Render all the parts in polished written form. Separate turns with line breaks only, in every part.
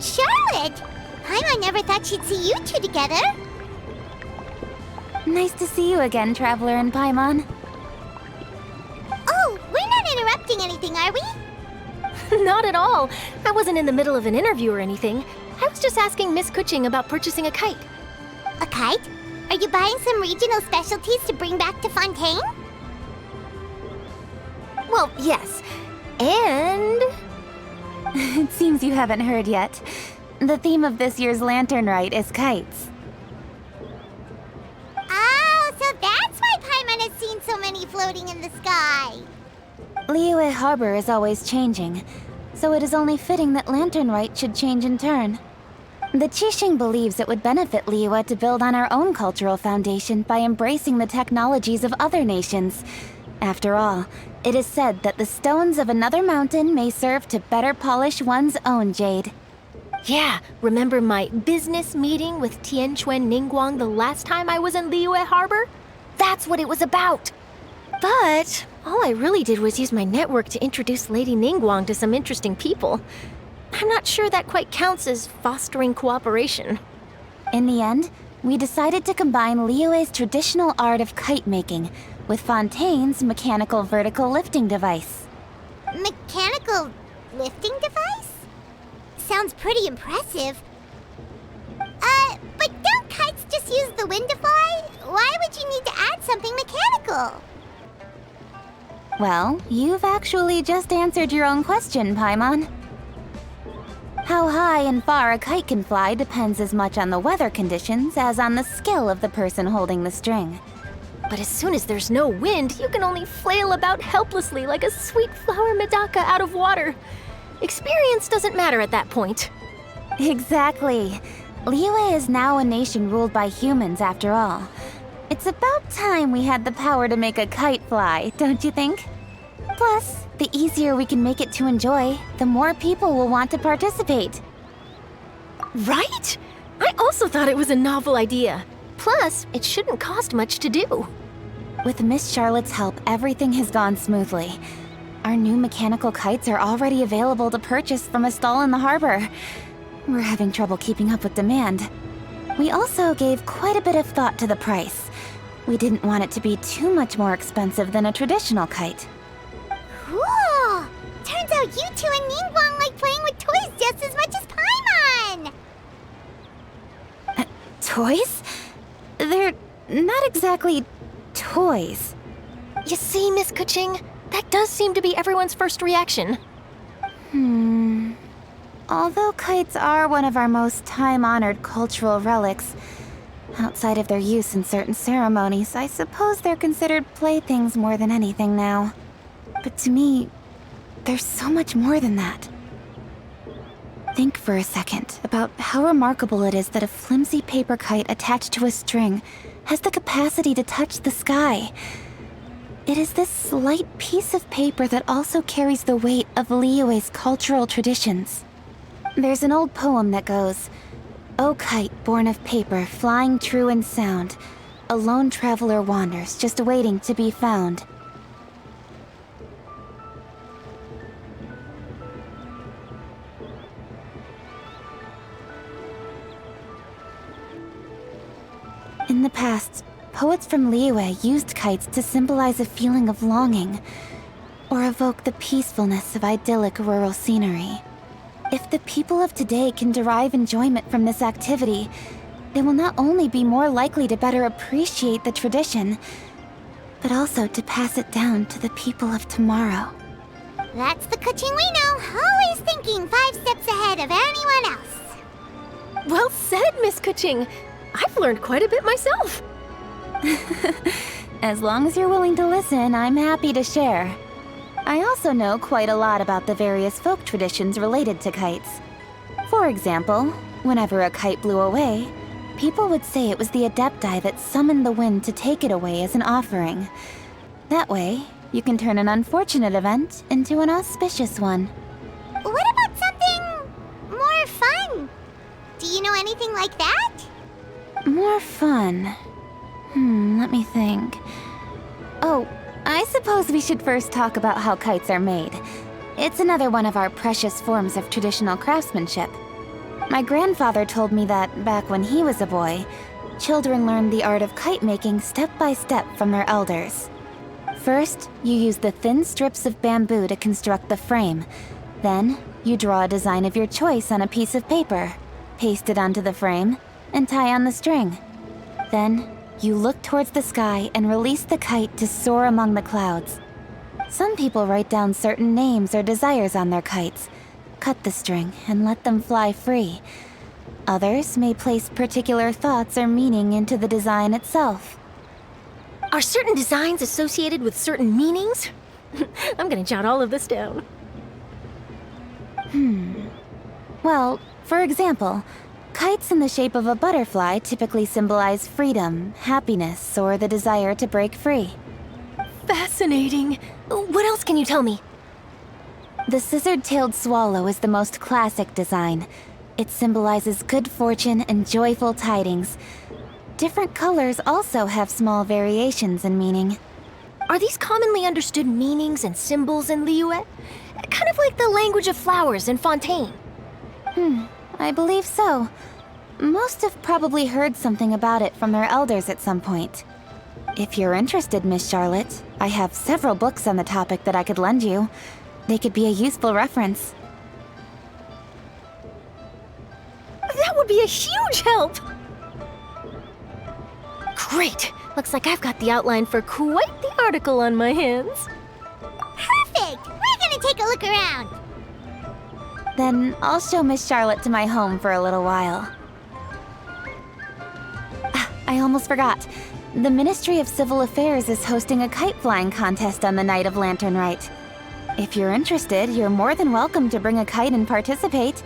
Charlotte! I never thought she'd see you two together.
Nice to see you again, Traveler and Paimon.
Oh, we're not interrupting anything, are we?
Not at all. I wasn't in the middle of an interview or anything. I was just asking Miss Kuching about purchasing a kite.
A kite? Are you buying some regional specialties to bring back to Fontaine?
Well, yes. And...
It seems you haven't heard yet. The theme of this year's Lantern Rite is kites.
Oh, so that's why Paimon has seen so many floating in the sky.
Liyue Harbor is always changing, so it is only fitting that Lantern Rite should change in turn. The Qixing believes it would benefit Liyue to build on our own cultural foundation by embracing the technologies of other nations. After all, it is said that the stones of another mountain may serve to better polish one's own jade.
Yeah, remember my business meeting with Tianquan Ningguang the last time I was in Liyue Harbor? That's what it was about. But all I really did was use my network to introduce Lady Ningguang to some interesting people. I'm not sure that quite counts as fostering cooperation.
In the end, we decided to combine Liyue's traditional art of kite making with Fontaine's mechanical vertical lifting device.
Mechanical lifting device? Sounds pretty impressive. But don't kites just use the wind to fly? Why would you need to add something mechanical?
Well, you've actually just answered your own question, Paimon. How high and far a kite can fly depends as much on the weather conditions as on the skill of the person holding the string.
But as soon as there's no wind, you can only flail about helplessly like a sweet flower medaka out of water. Experience doesn't matter at that point.
Exactly. Liyue is now a nation ruled by humans, after all. It's about time we had the power to make a kite fly, don't you think? Plus, the easier we can make it to enjoy, the more people will want to participate.
Right? I also thought it was a novel idea. Plus, it shouldn't cost much to do.
With Miss Charlotte's help, everything has gone smoothly. Our new mechanical kites are already available to purchase from a stall in the harbor. We're having trouble keeping up with demand. We also gave quite a bit of thought to the price. We didn't want it to be too much more expensive than a traditional kite.
Cool! Turns out you two and Ningguang like playing with toys just as much as Paimon!
Toys? They're not exactly toys.
You see, Miss Kuching, that does seem to be everyone's first reaction.
Although kites are one of our most time-honored cultural relics, outside of their use in certain ceremonies, I suppose they're considered playthings more than anything now. But to me, there's so much more than that. Think for a second about how remarkable it is that a flimsy paper kite attached to a string has the capacity to touch the sky. It is this slight piece of paper that also carries the weight of Liyue's cultural traditions. There's an old poem that goes, "O kite born of paper, flying true in sound, a lone traveler wanders, just waiting to be found." In the past, poets from Liyue used kites to symbolize a feeling of longing, or evoke the peacefulness of idyllic rural scenery. If the people of today can derive enjoyment from this activity, they will not only be more likely to better appreciate the tradition, but also to pass it down to the people of tomorrow.
That's the Kuching we know, always thinking 5 steps ahead of anyone else.
Well said, Miss Kuching. I've learned quite a bit myself.
As long as you're willing to listen, I'm happy to share. I also know quite a lot about the various folk traditions related to kites. For example, whenever a kite blew away, people would say it was the Adepti that summoned the wind to take it away as an offering. That way, you can turn an unfortunate event into an auspicious one.
What about something more fun? Do you know anything like that?
More fun? Let me think. Oh, I suppose we should first talk about how kites are made. It's another one of our precious forms of traditional craftsmanship. My grandfather told me that back when he was a boy, children learned the art of kite making step by step from their elders. First, you use the thin strips of bamboo to construct the frame. Then, you draw a design of your choice on a piece of paper, paste it onto the frame, and tie on the string. Then, you look towards the sky and release the kite to soar among the clouds. Some people write down certain names or desires on their kites, cut the string, and let them fly free. Others may place particular thoughts or meaning into the design itself.
Are certain designs associated with certain meanings? I'm gonna jot all of this down.
Well, for example, kites in the shape of a butterfly typically symbolize freedom, happiness, or the desire to break free.
Fascinating. What else can you tell me?
The scissor-tailed swallow is the most classic design. It symbolizes good fortune and joyful tidings. Different colors also have small variations in meaning.
Are these commonly understood meanings and symbols in Liyue? Kind of like the language of flowers in Fontaine.
I believe so. Most have probably heard something about it from their elders at some point. If you're interested, Miss Charlotte, I have several books on the topic that I could lend you. They could be a useful reference.
That would be a huge help! Great! Looks like I've got the outline for quite the article on my hands.
Perfect! We're gonna take a look around.
Then I'll show Miss Charlotte to my home for a little while. I almost forgot. The Ministry of Civil Affairs is hosting a kite flying contest on the night of Lantern Rite. If you're interested, you're more than welcome to bring a kite and participate.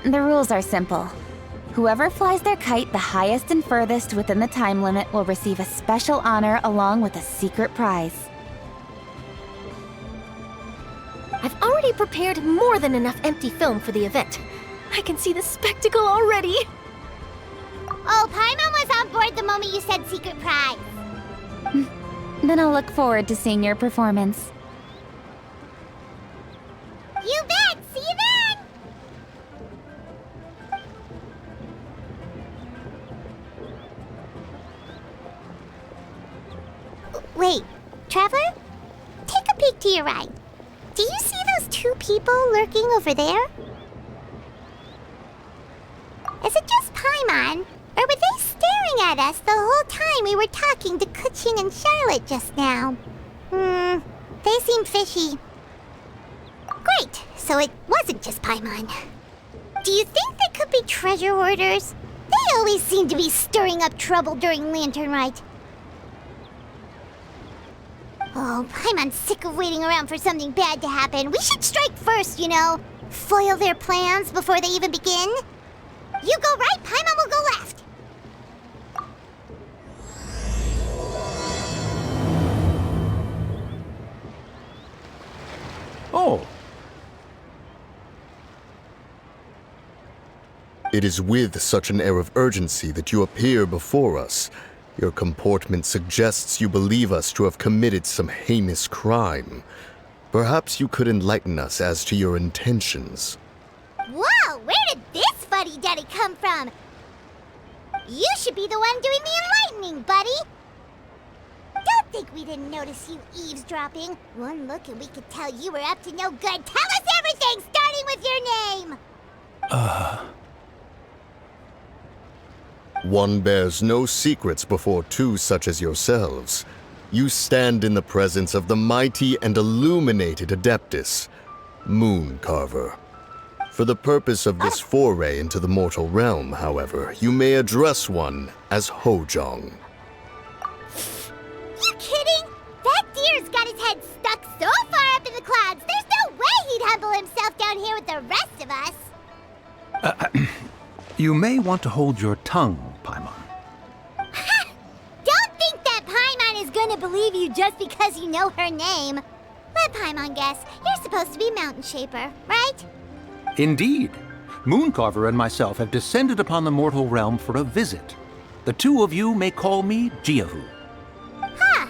The rules are simple. Whoever flies their kite the highest and furthest within the time limit will receive a special honor along with a secret prize.
I've already prepared more than enough empty film for the event. I can see the spectacle already.
Oh, Paimon was on board the moment you said secret prize.
Then I'll look forward to seeing your performance.
You bet! See you then! Wait, Traveler? Take a peek to your right. Do you see those two people lurking over there? Is it just Paimon? Or were they staring at us the whole time we were talking to Kuching and Charlotte just now? They seem fishy. Great, so it wasn't just Paimon. Do you think they could be treasure hoarders? They always seem to be stirring up trouble during Lantern Rite. Oh, Paimon's sick of waiting around for something bad to happen. We should strike first, you know. Foil their plans before they even begin. You go right, Paimon will go left.
Oh. It is with such an air of urgency that you appear before us. Your comportment suggests you believe us to have committed some heinous crime. Perhaps you could enlighten us as to your intentions.
Whoa, where did this fuddy-duddy come from? You should be the one doing the enlightening, buddy. Don't think we didn't notice you eavesdropping. One look and we could tell you were up to no good. Tell us everything, starting with your name.
One bears no secrets before two such as yourselves. You stand in the presence of the mighty and illuminated Adeptus, Moon Carver. For the purpose of this foray into the mortal realm, however, you may address one as Hojong.
You kidding? That deer's got his head stuck so far up in the clouds, there's no way he'd humble himself down here with the rest of us.
You may want to hold your tongue, Paimon.
Don't think that Paimon is gonna believe you just because you know her name. Let Paimon guess. You're supposed to be Mountain Shaper, right?
Indeed. Mooncarver and myself have descended upon the mortal realm for a visit. The two of you may call me Jiahu.
Huh.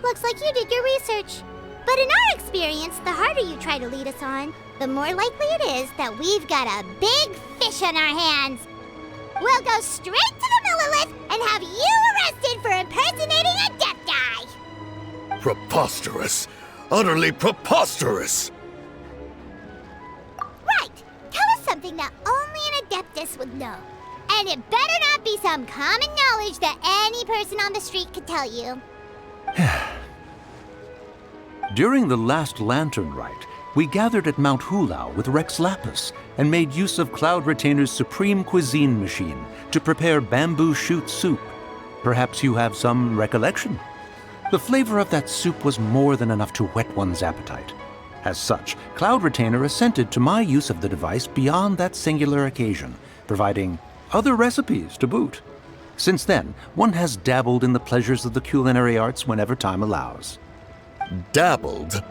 Looks like you did your research. But in our experience, the harder you try to lead us on, the more likely it is that we've got a big fish on our hands. We'll go straight to the Millilith and have you arrested for impersonating a Adepti.
Preposterous. Utterly preposterous!
Right. Tell us something that only an Adeptus would know. And it better not be some common knowledge that any person on the street could tell you.
During the last lantern rite, we gathered at Mount Hulau with Rex Lapis and made use of Cloud Retainer's supreme cuisine machine to prepare bamboo shoot soup. Perhaps you have some recollection? The flavor of that soup was more than enough to whet one's appetite. As such, Cloud Retainer assented to my use of the device beyond that singular occasion, providing other recipes to boot. Since then, one has dabbled in the pleasures of the culinary arts whenever time allows.
Dabbled?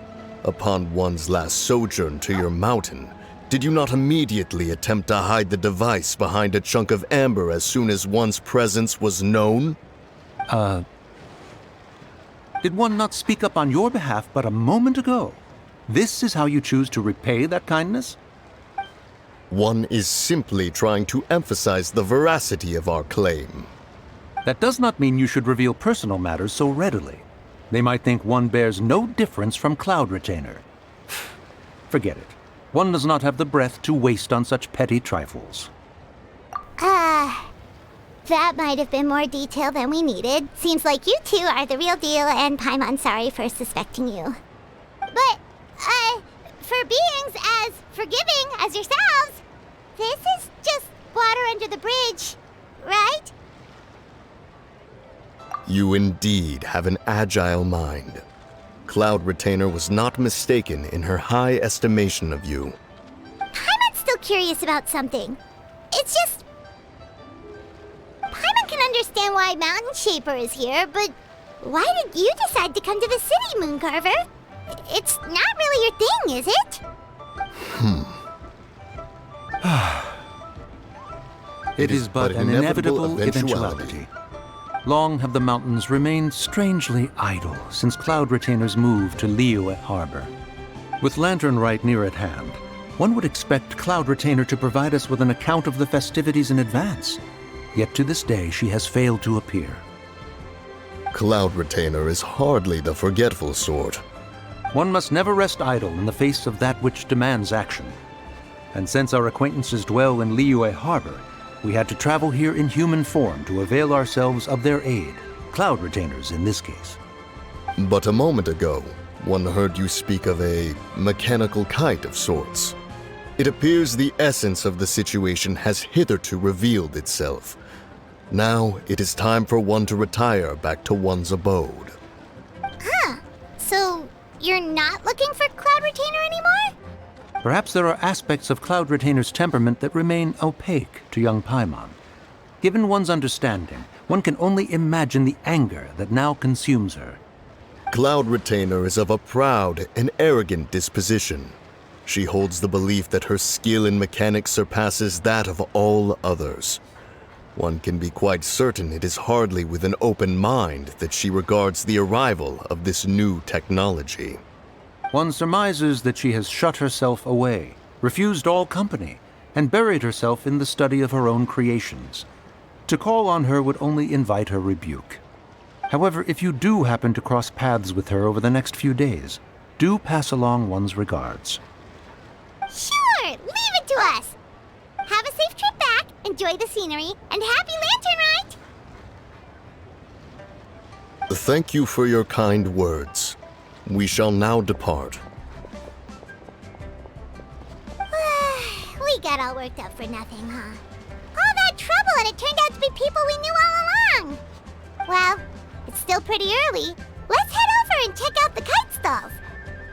Upon one's last sojourn to your mountain, did you not immediately attempt to hide the device behind a chunk of amber as soon as one's presence was known?
Did one not speak up on your behalf but a moment ago? This is how you choose to repay that kindness?
One is simply trying to emphasize the veracity of our claim.
That does not mean you should reveal personal matters so readily. They might think one bears no difference from Cloud Retainer. Forget it. One does not have the breath to waste on such petty trifles.
That might have been more detail than we needed. Seems like you two are the real deal, and Paimon's sorry for suspecting you. But, for beings as forgiving as yourselves, this is just water under the bridge, right?
You indeed have an agile mind. Cloud Retainer was not mistaken in her high estimation of you.
Paimon's still curious about something. It's just... Paimon can understand why Mountain Shaper is here, but why did you decide to come to the city, Mooncarver? It's not really your thing, is it?
It is but an inevitable eventuality. Long have the mountains remained strangely idle since Cloud Retainer's move to Liyue Harbor. With Lantern Rite near at hand, one would expect Cloud Retainer to provide us with an account of the festivities in advance. Yet to this day, she has failed to appear.
Cloud Retainer is hardly the forgetful sort.
One must never rest idle in the face of that which demands action. And since our acquaintances dwell in Liyue Harbor, we had to travel here in human form to avail ourselves of their aid, Cloud Retainers in this case.
But a moment ago, one heard you speak of a mechanical kite of sorts. It appears the essence of the situation has hitherto revealed itself. Now it is time for one to retire back to one's abode.
So, you're not looking for Cloud Retainer anymore?
Perhaps there are aspects of Cloud Retainer's temperament that remain opaque to young Paimon. Given one's understanding, one can only imagine the anger that now consumes her.
Cloud Retainer is of a proud and arrogant disposition. She holds the belief that her skill in mechanics surpasses that of all others. One can be quite certain it is hardly with an open mind that she regards the arrival of this new technology.
One surmises that she has shut herself away, refused all company, and buried herself in the study of her own creations. To call on her would only invite her rebuke. However, if you do happen to cross paths with her over the next few days, do pass along one's regards.
Sure, leave it to us. Have a safe trip back, enjoy the scenery, and happy Lantern Rite!
Thank you for your kind words. We shall now depart.
We got all worked up for nothing, huh? All that trouble and it turned out to be people we knew all along. Well, it's still pretty early. Let's head over and check out the kite stalls.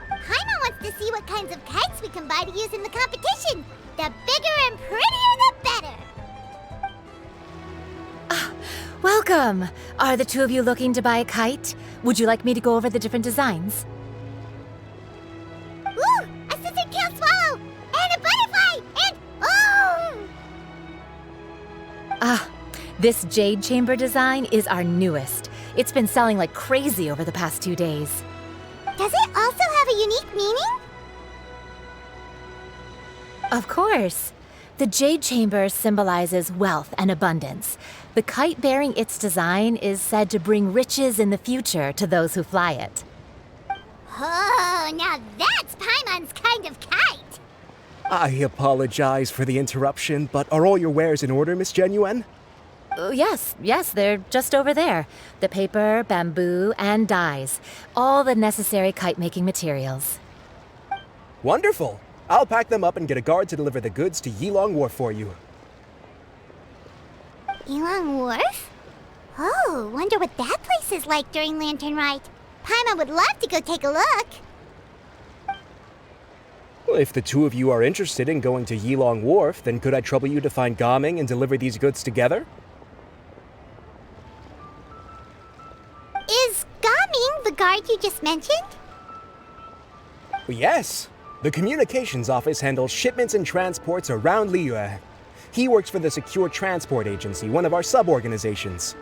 Paimon wants to see what kinds of kites we can buy to use in the competition. The bigger and prettier, the better.
Welcome! Are the two of you looking to buy a kite? Would you like me to go over the different designs?
Ooh, a scissor-tailed swallow! And a butterfly! And, oh!
This jade chamber design is our newest. It's been selling like crazy over the past 2 days.
Does it also have a unique meaning?
Of course. The Jade Chamber symbolizes wealth and abundance. The kite bearing its design is said to bring riches in the future to those who fly it.
Oh, now that's Paimon's kind of kite.
I apologize for the interruption, but are all your wares in order, Miss Genuine?
Yes, they're just over there. The paper, bamboo, and dyes. All the necessary kite-making materials.
Wonderful! I'll pack them up and get a guard to deliver the goods to Yilong Wharf for you.
Yilong Wharf? Oh, wonder what that place is like during Lantern Rite. Paimon would love to go take a look.
Well, if the two of you are interested in going to Yilong Wharf, then could I trouble you to find Gaming and deliver these goods together?
Is Gaming the guard you just mentioned?
Yes. The communications office handles shipments and transports around Liyue. He works for the Secure Transport Agency, one of our sub-organizations.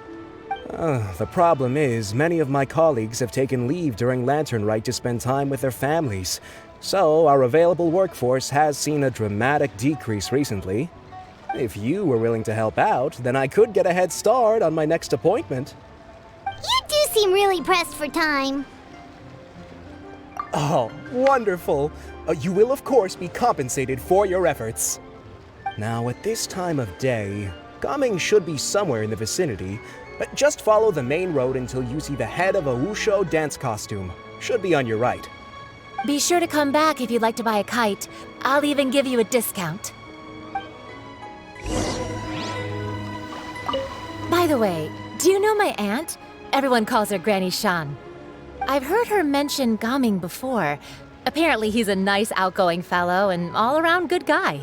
The problem is, many of my colleagues have taken leave during Lantern Rite to spend time with their families. So, our available workforce has seen a dramatic decrease recently. If you were willing to help out, then I could get a head start on my next appointment.
You do seem really pressed for time.
Oh, wonderful! You will, of course, be compensated for your efforts. Now, at this time of day, Gaming should be somewhere in the vicinity, but just follow the main road until you see the head of a Wushu dance costume. Should be on your right.
Be sure to come back if you'd like to buy a kite. I'll even give you a discount. By the way, do you know my aunt? Everyone calls her Granny Shan. I've heard her mention Gaming before. Apparently he's a nice, outgoing fellow and all-around good guy.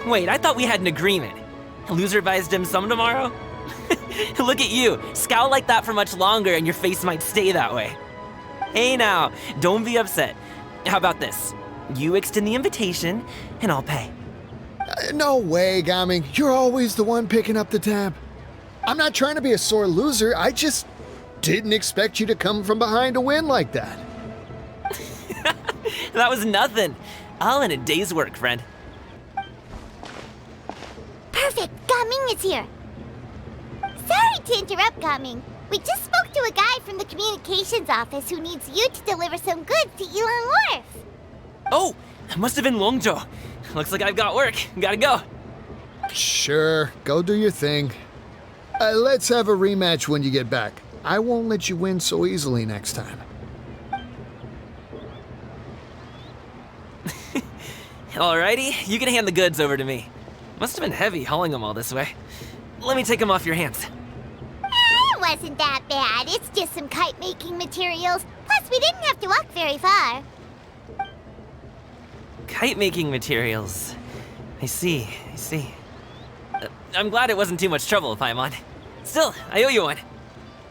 Wait, I thought we had an agreement. Loser buys dim sum tomorrow? Look at you, scowl like that for much longer and your face might stay that way. Hey now, don't be upset. How about this? You extend the invitation, and I'll pay.
No way, Gaming. You're always the one picking up the tab. I'm not trying to be a sore loser. I just didn't expect you to come from behind to win like that.
That was nothing. All in a day's work, friend.
Perfect, Gaming is here. Sorry to interrupt, Gaming. We just spoke to a guy from the communications office who needs you to deliver some goods to Yilong Wharf.
Oh, it must have been Longzhou. Looks like I've got work. Gotta go.
Sure, go do your thing. Let's have a rematch when you get back. I won't let you win so easily next time.
Alrighty, you can hand the goods over to me. Must have been heavy hauling them all this way. Let me take them off your hands.
It wasn't that bad. It's just some kite-making materials. Plus, we didn't have to walk very far.
Kite-making materials. I see. I'm glad it wasn't too much trouble, Paimon. Still, I owe you one.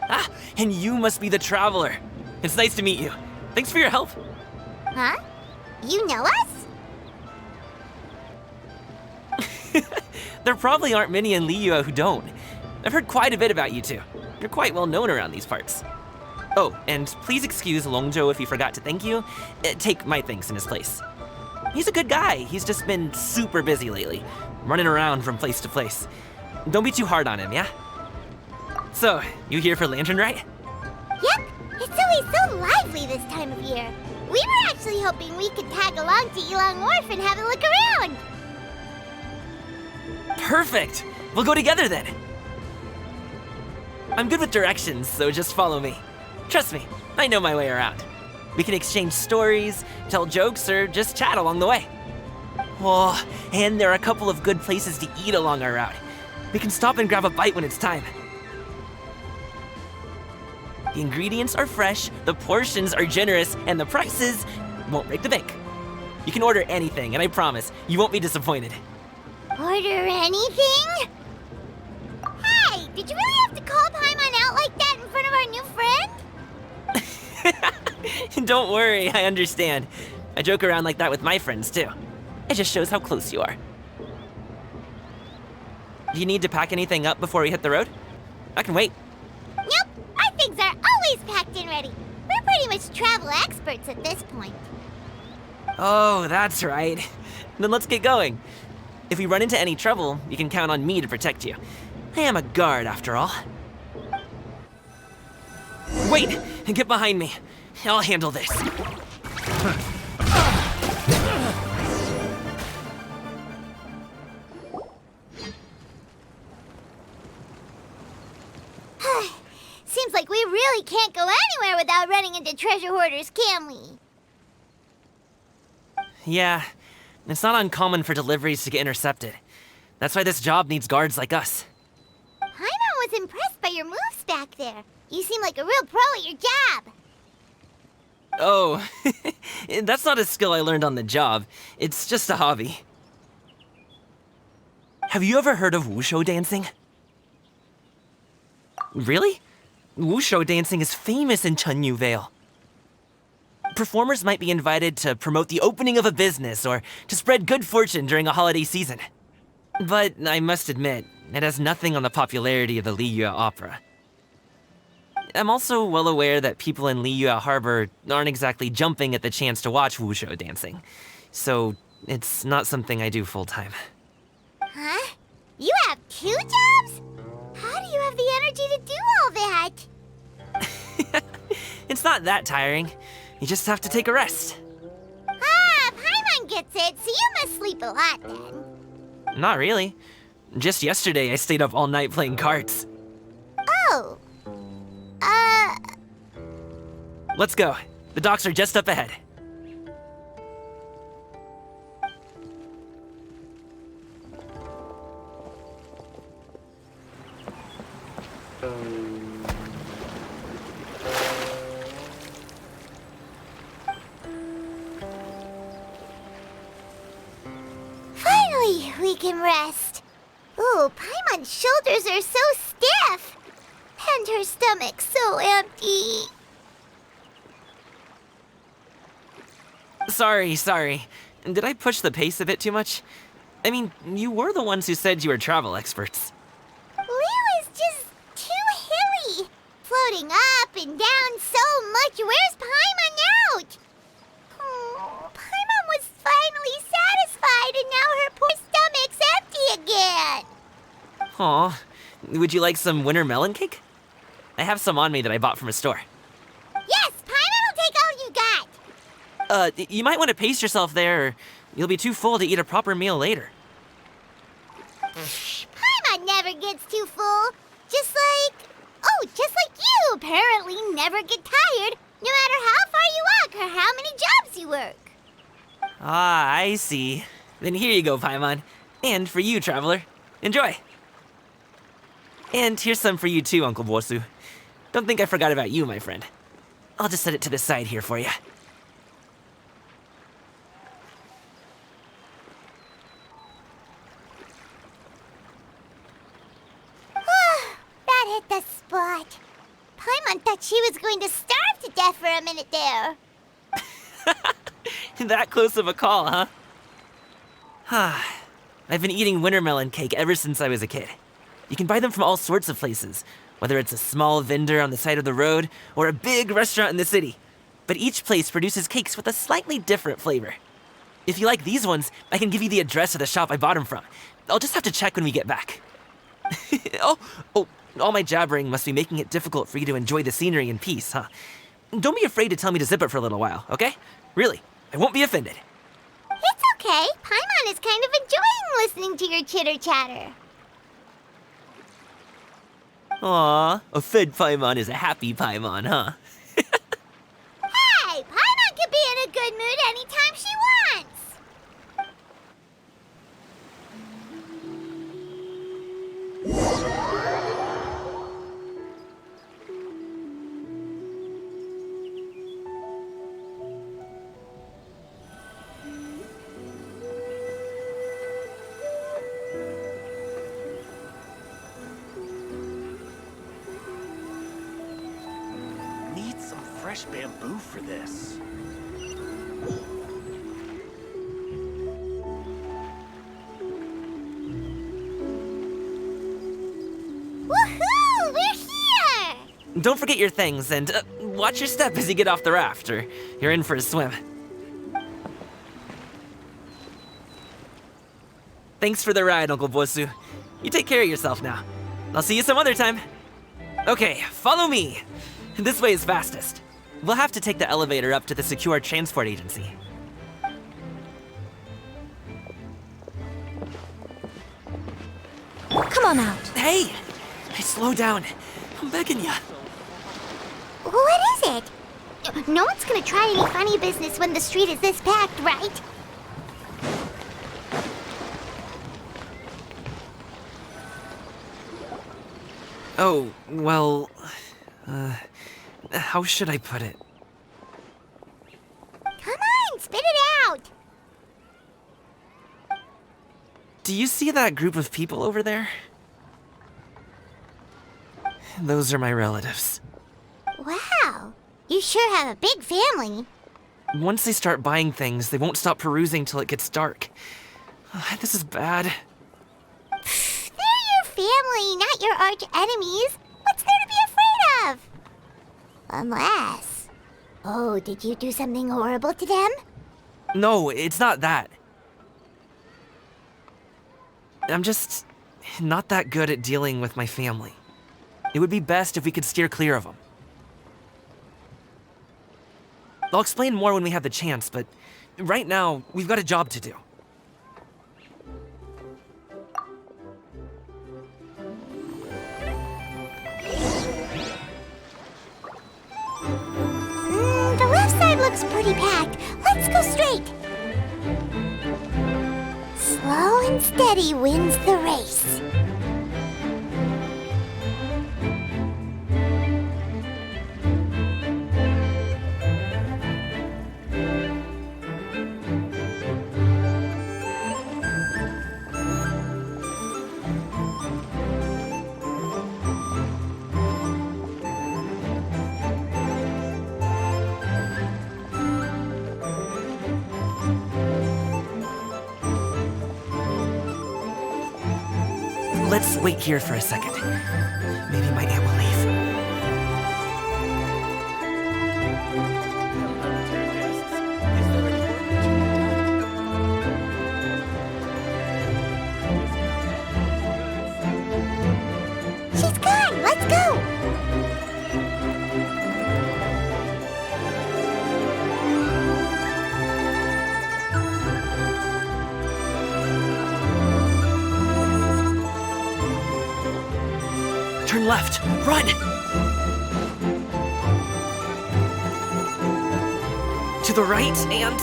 Ah, and you must be the traveler. It's nice to meet you. Thanks for your help.
Huh? You know us?
There probably aren't many in Liyue who don't. I've heard quite a bit about you two. You're quite well known around these parts. Oh, and please excuse Longzhou if he forgot to thank you. Take my thanks in his place. He's a good guy. He's just been super busy lately, running around from place to place. Don't be too hard on him, yeah? So, you here for Lantern Rite?
Yep. It's always so lively this time of year. We were actually hoping we could tag along to Yilong Wharf and have a look around.
Perfect! We'll go together then. I'm good with directions, so just follow me. Trust me, I know my way around. We can exchange stories, tell jokes, or just chat along the way. Oh, and there are a couple of good places to eat along our route. We can stop and grab a bite when it's time. The ingredients are fresh, the portions are generous, and the prices won't break the bank. You can order anything, and I promise, you won't be disappointed.
Order anything? Hey, did you really have to call Paimon out like that in front of our new friend?
Don't worry, I understand. I joke around like that with my friends, too. It just shows how close you are. Do you need to pack anything up before we hit the road? I can wait.
Nope, our things are always packed and ready. We're pretty much travel experts at this point.
Oh, that's right. Then let's get going. If we run into any trouble, you can count on me to protect you. I am a guard, after all. Wait! Get behind me. I'll handle this.
Seems like we really can't go anywhere without running into treasure hoarders, can we?
Yeah, it's not uncommon for deliveries to get intercepted. That's why this job needs guards like us.
Paimon was impressed by your moves back there. You seem like a real pro at your job.
Oh, that's not a skill I learned on the job. It's just a hobby. Have you ever heard of wushu dancing? Really? Wushu dancing is famous in Chunyu Vale. Performers might be invited to promote the opening of a business or to spread good fortune during a holiday season. But I must admit, it has nothing on the popularity of the Liyue Opera. I'm also well aware that people in Liyue Harbor aren't exactly jumping at the chance to watch wushu dancing. So, it's not something I do full-time.
Huh? You have 2 jobs? How do you have the energy to do all that?
It's not that tiring. You just have to take a rest.
Ah, Paimon gets it, so you must sleep a lot then.
Not really. Just yesterday, I stayed up all night playing cards.
Oh.
Let's go. The docks are just up ahead.
Finally, we can rest. Ooh, Paimon's shoulders are so stiff. And her stomach so empty.
Sorry. Did I push the pace a bit too much? I mean, you were the ones who said you were travel experts.
Liyue is just too hilly. Floating up and down so much. Where's Paimon out? Oh, Paimon was finally satisfied and now her poor stomach's empty again.
Aw, would you like some winter melon cake? I have some on me that I bought from a store.
Yes, Paimon will take all you got.
You might want to pace yourself there, or you'll be too full to eat a proper meal later.
Paimon never gets too full. Just like you apparently never get tired, no matter how far you walk or how many jobs you work.
Ah, I see. Then here you go, Paimon. And for you, traveler. Enjoy. And here's some for you too, Uncle Bosu. Don't think I forgot about you, my friend. I'll just set it to the side here for you.
That hit the spot. Paimon thought she was going to starve to death for a minute there.
That close of a call, huh? I've been eating winter melon cake ever since I was a kid. You can buy them from all sorts of places, whether it's a small vendor on the side of the road or a big restaurant in the city. But each place produces cakes with a slightly different flavor. If you like these ones, I can give you the address of the shop I bought them from. I'll just have to check when we get back. Oh, all my jabbering must be making it difficult for you to enjoy the scenery in peace, huh? Don't be afraid to tell me to zip it for a little while, okay? Really, I won't be offended.
It's okay. Paimon is kind of enjoying listening to your chitter-chatter.
Aw, a fed Paimon is a happy Paimon, huh?
Hey, Paimon can be in a good mood anytime she wants.
Need some fresh bamboo for this.
Don't forget your things, and watch your step as you get off the raft, or you're in for a swim. Thanks for the ride, Uncle Bosu. You take care of yourself now. I'll see you some other time. Okay, follow me. This way is fastest. We'll have to take the elevator up to the secure transport agency.
Come on out.
Hey! Slow down. I'm begging ya.
What is it? No one's gonna try any funny business when the street is this packed, right?
Oh, well... how should I put it?
Come on, spit it out!
Do you see that group of people over there? Those are my relatives.
Wow, you sure have a big family.
Once they start buying things, they won't stop perusing till it gets dark. This is bad.
They're your family, not your arch enemies. What's there to be afraid of? Unless... Oh, did you do something horrible to them?
No, it's not that. I'm just not that good at dealing with my family. It would be best if we could steer clear of them. I'll explain more when we have the chance, but right now, we've got a job to do.
The left side looks pretty packed. Let's go straight. Slow and steady wins the race.
Let's wait here for a second. Maybe my aunt will leave.
She's gone. Let's go.
Turn left. Run! To the right and...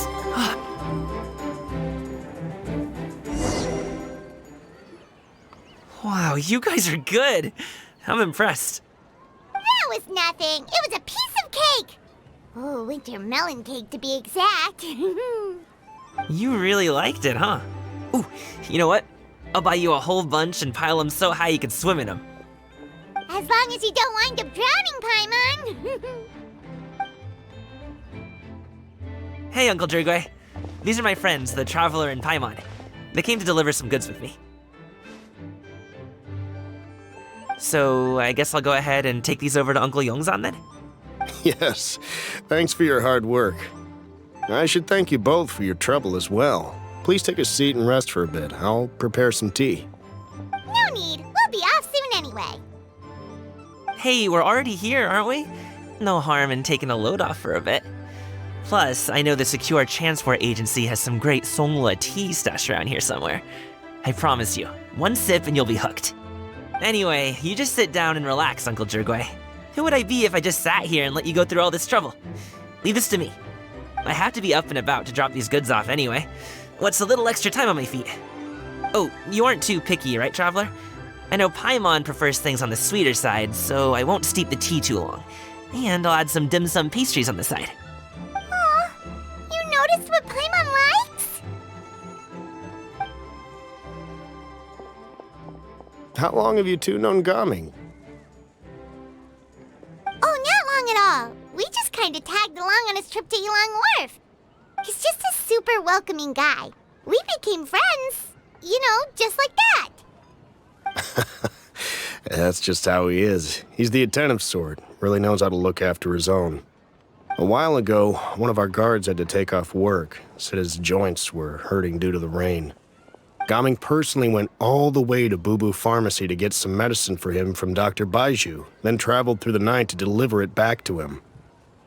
Wow, you guys are good. I'm impressed.
That was nothing. It was a piece of cake. Oh, winter melon cake to be exact.
You really liked it, huh? Ooh, you know what? I'll buy you a whole bunch and pile them so high you can swim in them.
As long as you don't wind up drowning, Paimon.
Hey, Uncle Drugway. These are my friends, the Traveler and Paimon. They came to deliver some goods with me. So, I guess I'll go ahead and take these over to Uncle Yongzan then?
Yes, thanks for your hard work. I should thank you both for your trouble as well. Please take a seat and rest for a bit. I'll prepare some tea.
No need. We'll be off soon anyway.
Hey, we're already here, aren't we? No harm in taking a load off for a bit. Plus, I know the Secure Transport Agency has some great Songhua tea stashed around here somewhere. I promise you, one sip and you'll be hooked. Anyway, you just sit down and relax, Uncle Drugway. Who would I be if I just sat here and let you go through all this trouble? Leave this to me. I have to be up and about to drop these goods off anyway. What's a little extra time on my feet? Oh, you aren't too picky, right, Traveler? I know Paimon prefers things on the sweeter side, so I won't steep the tea too long. And I'll add some dim sum pastries on the side.
Aw, you noticed what Paimon likes?
How long have you two known Gaming?
Oh, not long at all. We just kind of tagged along on his trip to Yulong Wharf. He's just a super welcoming guy. We became friends. You know, just like that.
That's just how he is. He's the attentive sort, really knows how to look after his own. A while ago, one of our guards had to take off work, said his joints were hurting due to the rain. Gaming personally went all the way to Boo Boo Pharmacy to get some medicine for him from Dr. Baiju, then traveled through the night to deliver it back to him.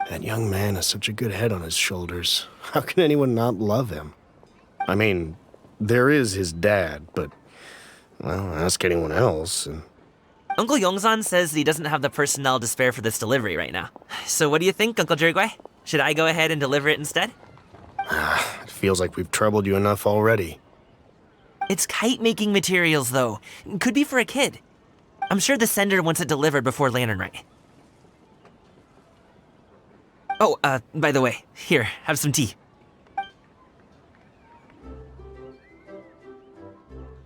That young man has such a good head on his shoulders. How can anyone not love him? I mean, there is his dad, but, well, ask anyone else, and...
Uncle Yongsan says he doesn't have the personnel to spare for this delivery right now. So what do you think, Uncle Jirgui? Should I go ahead and deliver it instead?
It feels like we've troubled you enough already.
It's kite-making materials, though. Could be for a kid. I'm sure the sender wants it delivered before Lantern Rite. Oh, by the way, here, have some tea.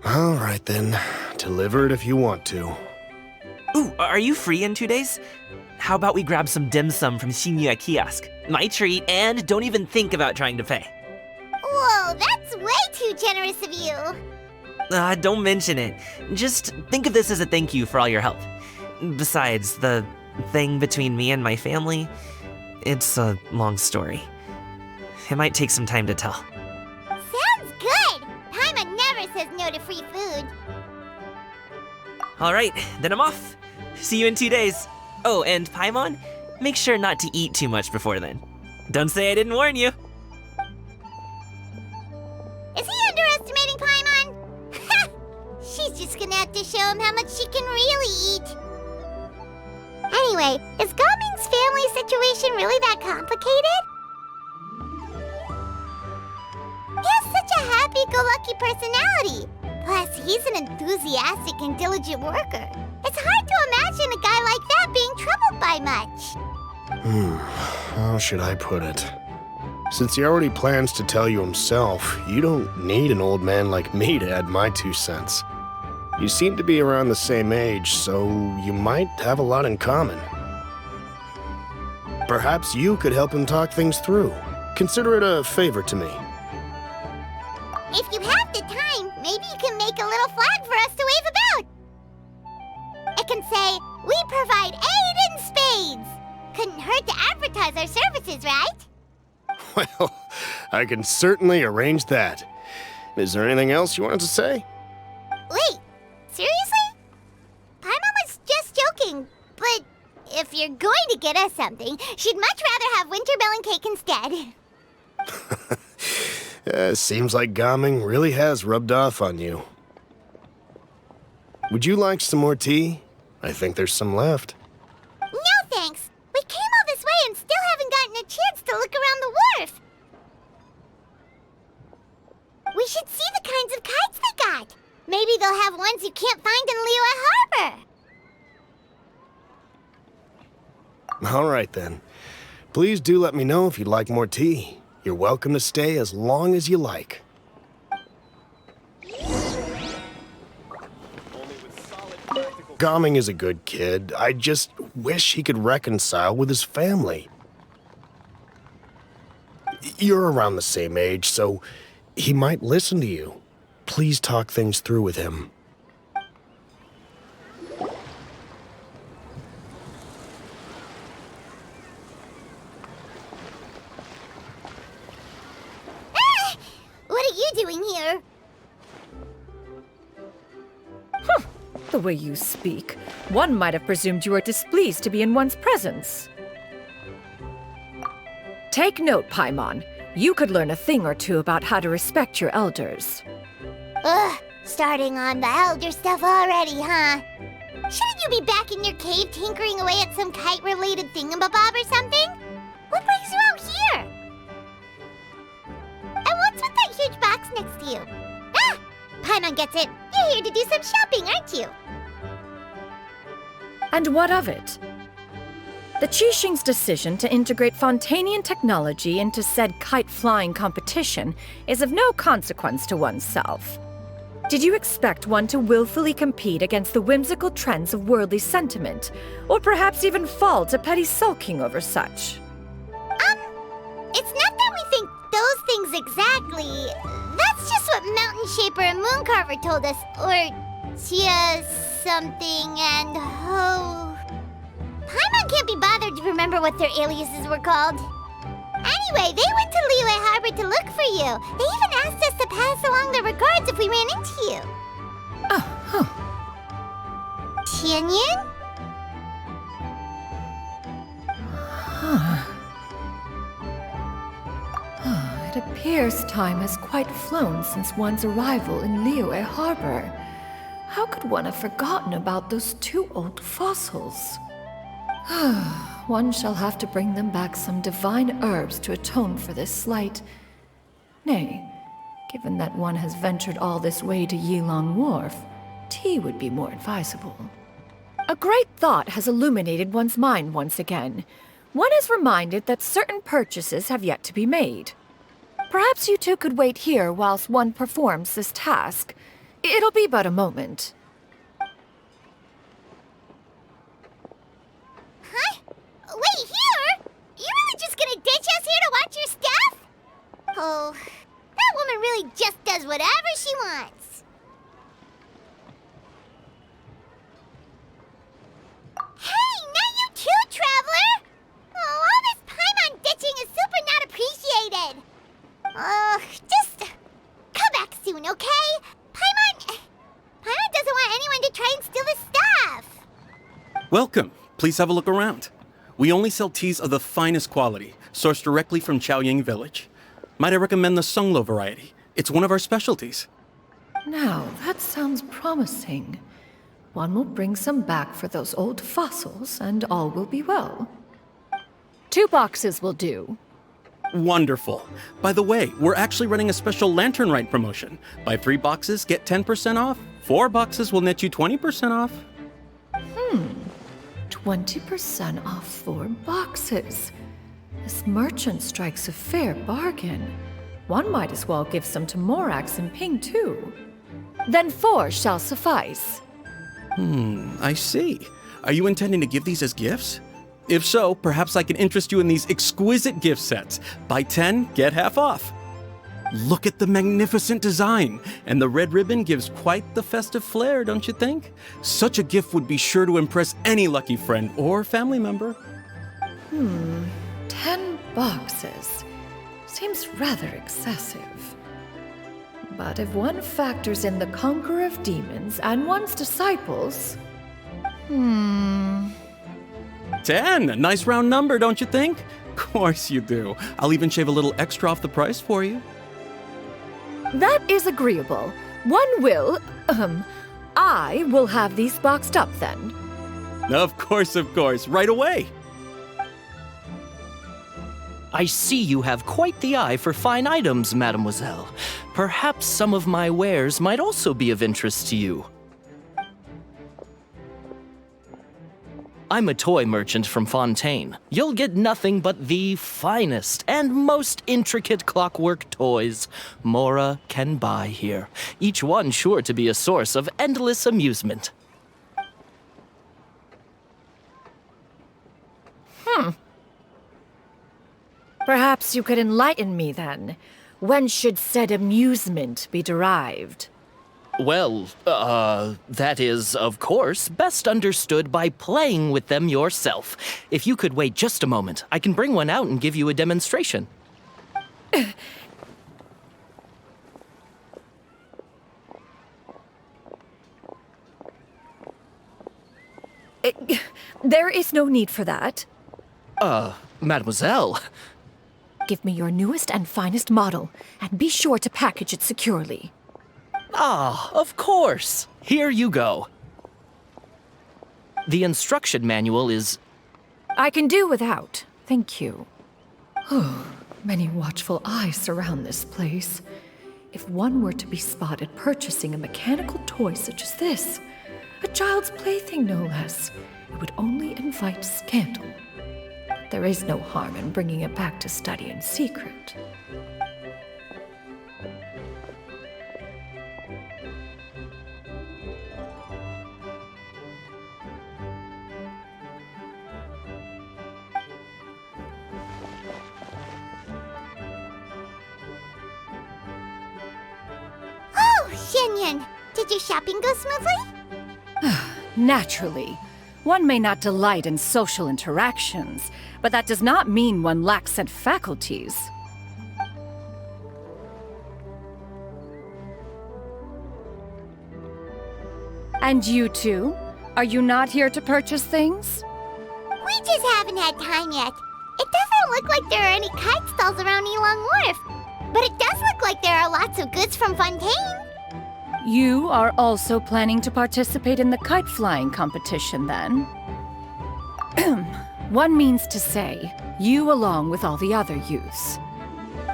All right, then. Deliver it if you want to.
Ooh, are you free in 2 days? How about we grab some dim sum from Shinya Kiosk? My treat, and don't even think about trying to pay.
Whoa, that's way too generous of you.
Don't mention it. Just think of this as a thank you for all your help. Besides, the thing between me and my family, it's a long story. It might take some time to tell.
Sounds good. Paimon never says no to free food.
All right, then I'm off. See you in 2 days. Oh, and Paimon, make sure not to eat too much before then. Don't say I didn't warn you.
Is he underestimating Paimon? She's just gonna have to show him how much she can really eat. Anyway, is Gaming's family situation really that complicated? He has such a happy-go-lucky personality. Plus, he's an enthusiastic and diligent worker. It's hard to imagine a guy like that being troubled by much.
How should I put it? Since he already plans to tell you himself, you don't need an old man like me to add my 2 cents. You seem to be around the same age, so you might have a lot in common. Perhaps you could help him talk things through. Consider it a favor to me.
If you have the time, maybe you can make a little flag for us to wave about. It can say, "We provide aid in spades." Couldn't hurt to advertise our services, right?
Well, I can certainly arrange that. Is there anything else you wanted to say?
Wait, seriously? Paimon was just joking, but if you're going to get us something, she'd much rather have wintermelon cake instead.
Seems like Gaming really has rubbed off on you. Would you like some more tea? I think there's some left.
No thanks. We came all this way and still haven't gotten a chance to look around the wharf. We should see the kinds of kites they got. Maybe they'll have ones you can't find in Liyue Harbor.
All right, then. Please do let me know if you'd like more tea. You're welcome to stay as long as you like. Gaming is a good kid. I just wish he could reconcile with his family. You're around the same age, so he might listen to you. Please talk things through with him.
What are you doing here?
The way you speak, one might have presumed you were displeased to be in one's presence. Take note, Paimon. You could learn a thing or two about how to respect your elders.
Ugh, starting on the elder stuff already, huh? Shouldn't you be back in your cave tinkering away at some kite-related thingamabob or something? What brings you out here? And what's with that huge box next to you? Ah! Paimon gets it. You're here to do some shopping, aren't you?
And what of it? The Qixing's decision to integrate Fontanian technology into said kite-flying competition is of no consequence to oneself. Did you expect one to willfully compete against the whimsical trends of worldly sentiment, or perhaps even fall to petty sulking over such?
It's not that we think those things exactly. That's just what Mountain Shaper and Mooncarver told us, or Tia something and Ho... Paimon can't be bothered to remember what their aliases were called. Anyway, they went to Liyue Harbor to look for you. They even asked us to pass along their regards if we ran into you. Tianyin?
It appears time has quite flown since one's arrival in Liyue Harbor. How could one have forgotten about those two old fossils? One shall have to bring them back some divine herbs to atone for this slight. Nay, given that one has ventured all this way to Yilong Wharf, tea would be more advisable. A great thought has illuminated one's mind once again. One is reminded that certain purchases have yet to be made. Perhaps you two could wait here whilst one performs this task. It'll be but a moment.
Huh? Wait, here? You really just gonna ditch us here to watch your stuff? Oh, that woman really just does whatever she wants. Hey, not you too, Traveler! Oh, all this Paimon ditching is super not appreciated. Just come back soon, okay? Paimon doesn't want anyone to try and steal his stuff.
Welcome. Please have a look around. We only sell teas of the finest quality, sourced directly from Chaoying Village. Might I recommend the Sunglo variety? It's one of our specialties.
Now, that sounds promising. One will bring some back for those old fossils, and all will be well.
2 boxes will do.
Wonderful. By the way, we're actually running a special Lantern Rite promotion. Buy 3 boxes, get 10% off. 4 boxes will net you 20% off.
20% off 4 boxes. This merchant strikes a fair bargain. One might as well give some to Morax and Ping, too.
Then 4 shall suffice.
I see. Are you intending to give these as gifts? If so, perhaps I can interest you in these exquisite gift sets. Buy 10, get half off. Look at the magnificent design, and the red ribbon gives quite the festive flair, don't you think? Such a gift would be sure to impress any lucky friend or family member.
10 boxes. Seems rather excessive. But if one factors in the Conqueror of Demons and one's disciples...
10! A nice round number, don't you think? Of course you do. I'll even shave a little extra off the price for you.
That is agreeable. I will have these boxed up then.
Of course, right away.
I see you have quite the eye for fine items, mademoiselle. Perhaps some of my wares might also be of interest to you. I'm a toy merchant from Fontaine. You'll get nothing but the finest and most intricate clockwork toys Mora can buy here. Each one sure to be a source of endless amusement.
Perhaps you could enlighten me then. When should said amusement be derived?
Well, that is, of course, best understood by playing with them yourself. If you could wait just a moment, I can bring one out and give you a demonstration.
There is no need for that.
Mademoiselle.
Give me your newest and finest model, and be sure to package it securely.
Ah, of course. Here you go. The instruction manual is...
I can do without.
Thank you. Many watchful eyes surround this place. If one were to be spotted purchasing a mechanical toy such as this, a child's plaything no less, it would only invite scandal. There is no harm in bringing it back to study in secret.
Oh, Xianyan, did your shopping go smoothly?
Naturally.
One may not delight in social interactions, but that does not mean one lacks said faculties. And you two? Are you not here to purchase things?
We just haven't had time yet. It doesn't look like there are any kite stalls around Elong Wharf, but it does look like there are lots of goods from Fontaine.
You are also planning to participate in the kite flying competition, then? One means to say, you along with all the other youths.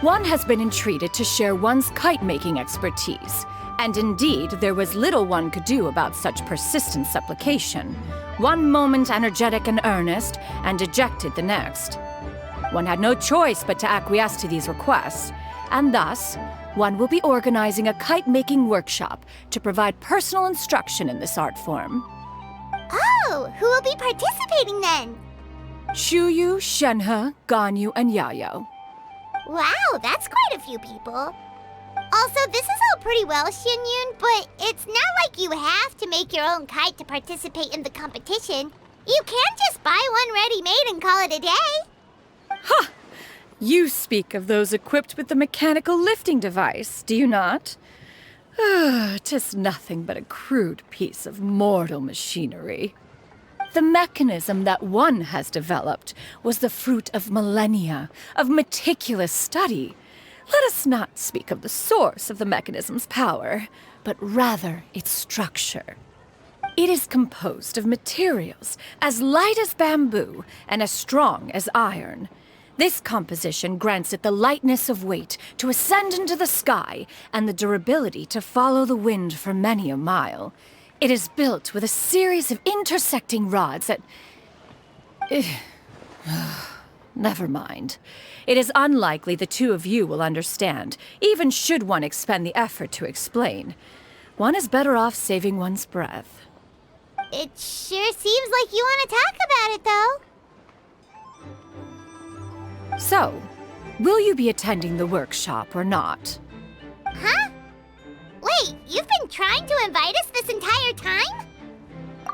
One has been entreated to share one's kite-making expertise, and indeed, there was little one could do about such persistent supplication. One moment energetic and earnest, and dejected the next. One had no choice but to acquiesce to these requests, and thus, one will be organizing a kite-making workshop to provide personal instruction in this art form.
Oh, who will be participating then?
Shuyu, Shenhe, Ganyu, and Yayo.
Wow, that's quite a few people. Also, this is all pretty well, Xianyun, but it's not like you have to make your own kite to participate in the competition. You can just buy one ready-made and call it a day.
Ha! You speak of those equipped with the mechanical lifting device, do you not? 'Tis nothing but a crude piece of mortal machinery. The mechanism that one has developed was the fruit of millennia of meticulous study. Let us not speak of the source of the mechanism's power, but rather its structure. It is composed of materials as light as bamboo and as strong as iron. This composition grants it the lightness of weight to ascend into the sky and the durability to follow the wind for many a mile. It is built with a series of intersecting rods that... Never mind. It is unlikely the two of you will understand, even should one expend the effort to explain. One is better off saving one's breath.
It sure seems like you want to talk about it, though.
So, will you be attending the workshop or not?
Huh? Wait, you've been trying to invite us this entire time?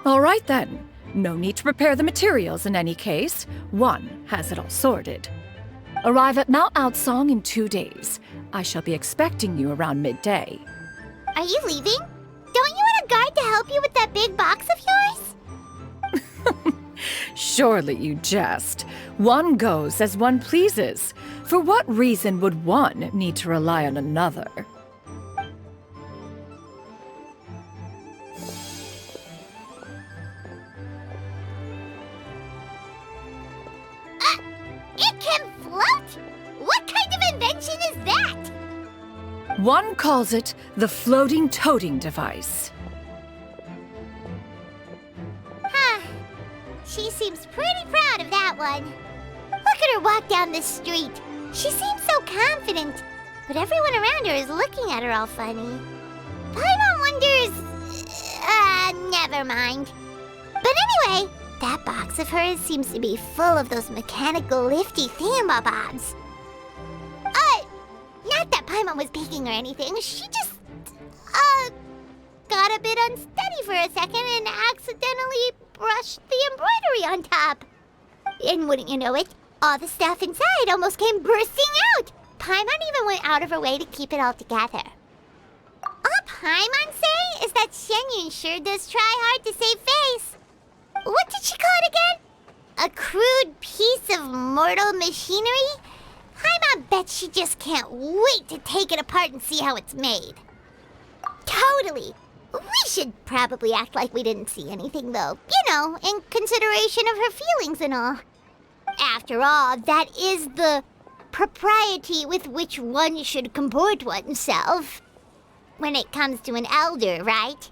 All right then. No need to prepare the materials in any case. One has it all sorted. Arrive at Mount Outsong in 2 days. I shall be expecting you around midday.
Are you leaving? Don't you want a guide to help you with that big box of yours?
Surely you jest. One goes as one pleases. For what reason would one need to rely on another?
It can float? What kind of invention is that?
One calls it the floating toting device.
Huh. She seems pretty proud of that one. Look at her walk down the street. She seems so confident, but everyone around her is looking at her all funny. Paimon wonders... never mind. But anyway, that box of hers seems to be full of those mechanical lifty thingamabobs. Not that Paimon was peeking or anything. She just, got a bit unsteady for a second and accidentally brushed the embroidery on top. And wouldn't you know it, all the stuff inside almost came bursting out. Paimon even went out of her way to keep it all together. All Paimon say is that Xianyun sure does try hard to save face. What did she call it again? A crude piece of mortal machinery? Paimon bets she just can't wait to take it apart and see how it's made. Totally. We should probably act like we didn't see anything, though. You know, in consideration of her feelings and all. After all, that is the propriety with which one should comport oneself. When it comes to an elder, right?